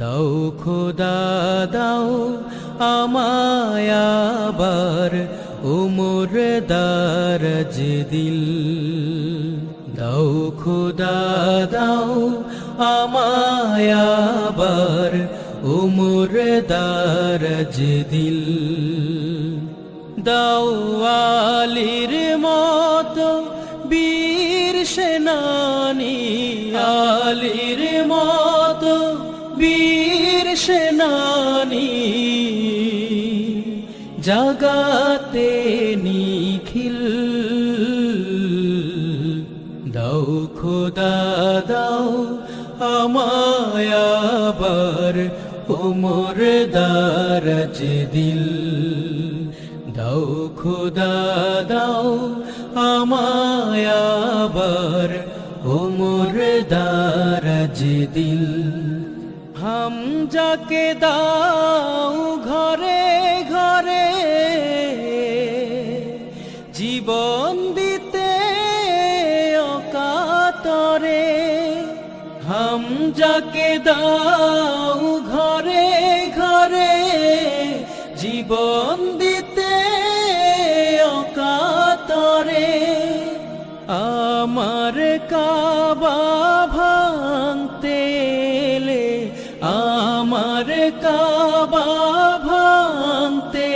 দাও খোদা দাও আমায় আবার উমর দারাজ দিল। দাও খোদা দাও আমায় আবার উমর দারাজ দিল। দাও আলীর মতো বীর সেনানী, আলীর মতো বীর সেনানী, জাগাতে নিখিল। দাও খোদা দাও আমায় আবার উমর দারাজ দিল। দাও খোদা দাও আমায় আবার উমর দারাজ দিল। হামজাকে দাও ঘরে ঘরে জীবন দিতে অকাতরে। হামজাকে দাও ঘরে ঘরে জীবন দিতে অকাতরে। আমার কাবা ভাঙতে এলে, আমার কাবা ভাঙতে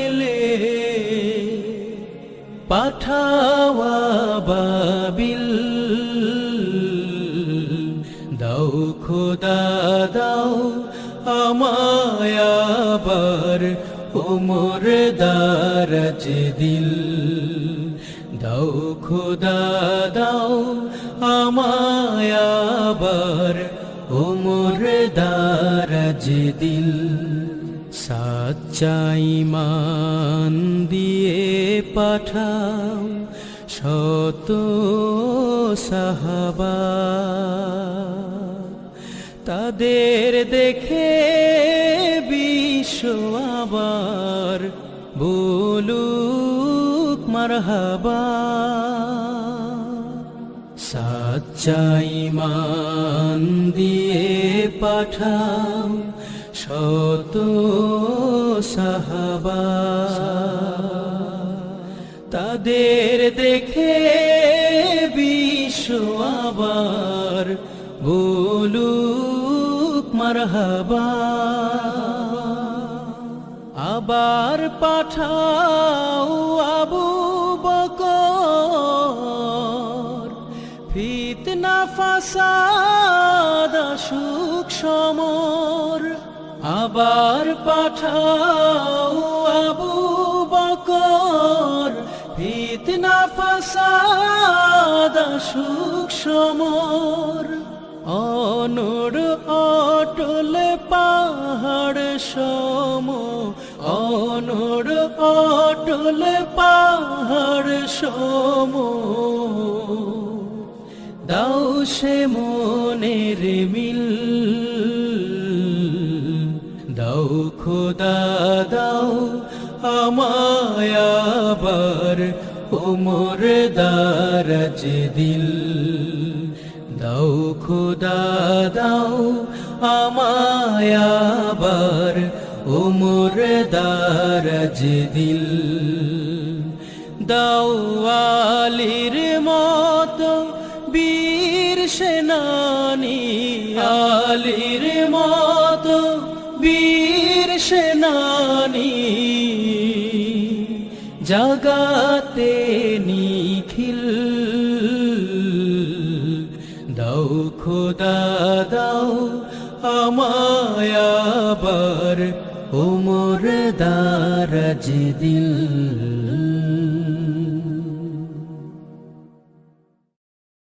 এলে, পাঠাওয়া বাবিল। দাও খোদা দাও আমায় আবার উমর দারাজ দিল। দাও খোদা দাও আমায় আবার উমর দারাজ দিল। সাচ্চা ঈমান দিয়ে পাঠাও শত সাহাবা, তাদের দেখে বিশ্ব আবার বলুক মারহাবা। সাচ্চা ঈমান দিয়ে পাঠাও শত সাহাবা, তাদের দেখে বিশ্ব আবার বলুক মারহাবা। আবার পাঠাও আবু বকর, ফিতনা ফাসাদ সুখ সমর। আবার পাঠাও আবু বকর, ফিতনা ফাসাদ সুখ সমর। অনড় অটল পাহাড় সম, অনড় অটল পাহাড় সম। দাও সে মনের মিল। দাও খোদা দাও আমায় আবার উমর দারাজ দিল। দাও খোদা দাও আমায় আবার উমর দারাজ দিল। দাও আলীর মতো বীর সেনানী, আলীর মতো বীর সেনানী, জাগাতে নিখিল। দাও খোদা দাও আমায় আবার উমর দারাজ দিল।